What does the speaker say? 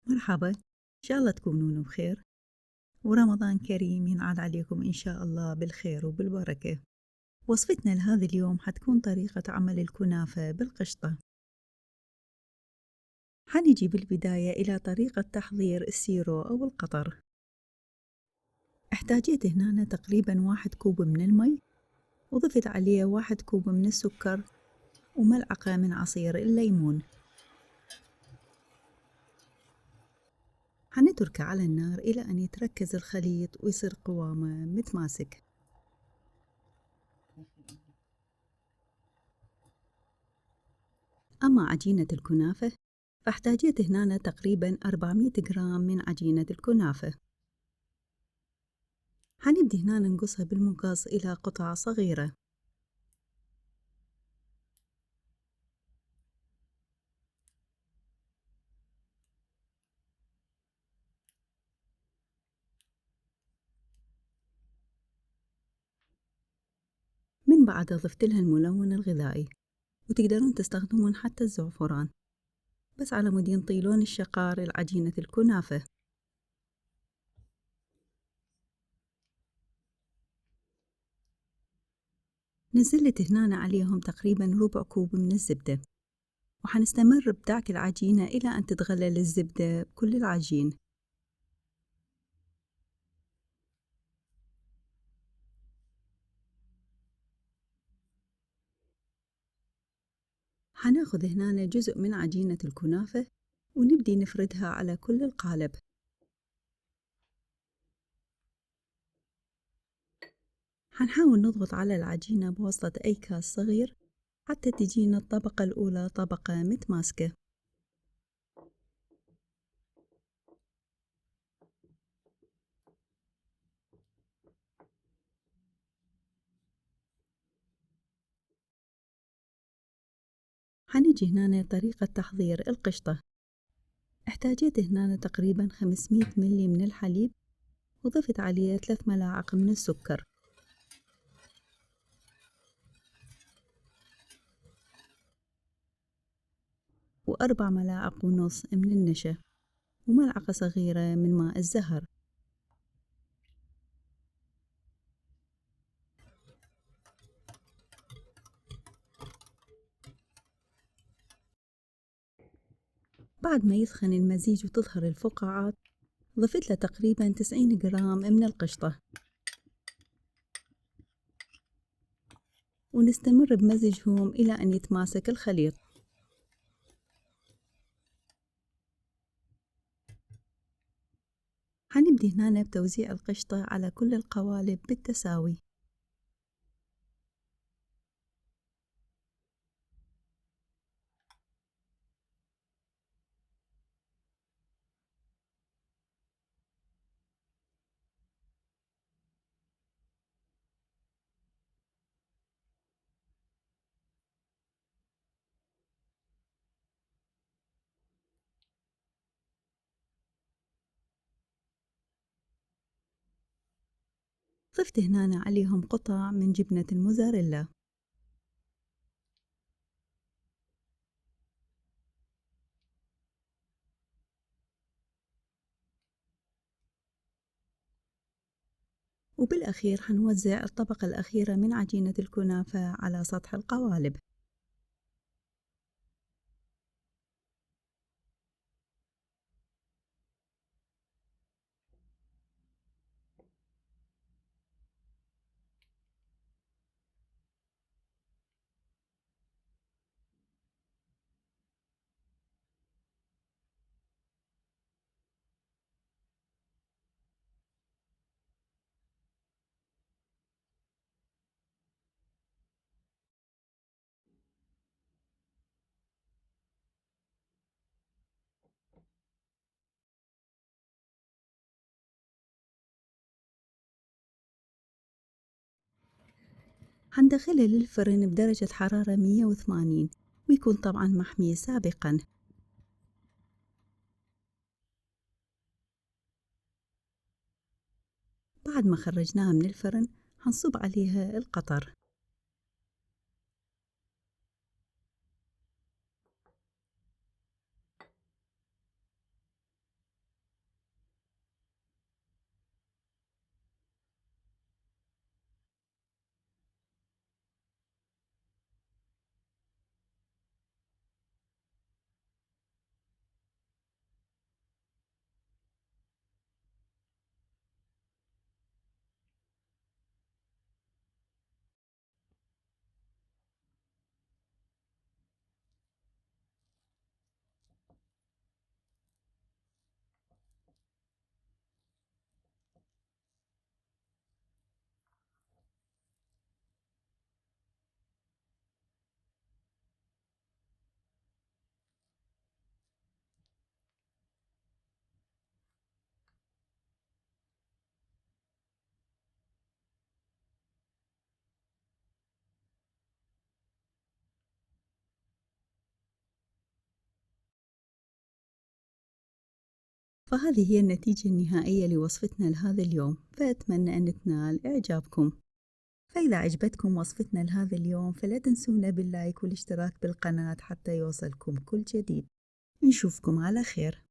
مرحبا، إن شاء الله تكونون بخير ورمضان كريم ينعاد عليكم إن شاء الله بالخير وبالبركة. وصفتنا لهذا اليوم حتكون طريقة عمل الكنافة بالقشطة. حنجي بالبداية إلى طريقة تحضير السيرو أو القطر. احتاجيت هنا تقريبا 1 كوب من المي، وضفت عليه 1 كوب من السكر وملعقة من عصير الليمون. حنتركه على النار إلى أن يتركز الخليط ويصير قوامه متماسك. أما عجينة الكنافة فاحتاجيت هنا تقريبا 400 جرام من عجينة الكنافة. حنبدي هنا ننقصها بالمقص إلى قطع صغيرة. من بعد ضفت لها الملون الغذائي، وتقدرون تستخدمون حتى الزعفران، بس على مود ينطيلون الشقار العجينة الكنافة. نزلت هنا عليهم تقريبا ربع كوب من الزبدة، وحنستمر بدعك العجينة إلى أن تتغلل الزبدة بكل العجين. حناخذ هنا جزء من عجينة الكنافة ونبدي نفردها على كل القالب. حنحاول نضغط على العجينة بواسطة أي كاس صغير حتى تجينا الطبقة الأولى طبقة متماسكة. حنيجي هنا طريقة تحضير القشطة. احتاجيت هنا تقريبا 500 ملي من الحليب، وضفت عليه 3 ملاعق من السكر، و4 ملاعق ونص من النشا، وملعقة صغيرة من ماء الزهر. بعد ما يسخن المزيج وتظهر الفقاعات، ضفت له تقريبا 90 جرام من القشطة، ونستمر بمزجهم إلى أن يتماسك الخليط. حنبدي هنا بتوزيع القشطة على كل القوالب بالتساوي. ضفت هنا عليهم قطع من جبنة الموزاريلا. وبالأخير حنوزع الطبقة الأخيرة من عجينة الكنافة على سطح القوالب. حندخلها للفرن بدرجة حرارة 180، ويكون طبعا محمي سابقا. بعد ما خرجناها من الفرن حنصب عليها القطر. فهذه هي النتيجة النهائية لوصفتنا لهذا اليوم، فأتمنى أن تنال إعجابكم. فإذا عجبتكم وصفتنا لهذا اليوم فلا تنسونا باللايك والاشتراك بالقناة حتى يوصلكم كل جديد. نشوفكم على خير.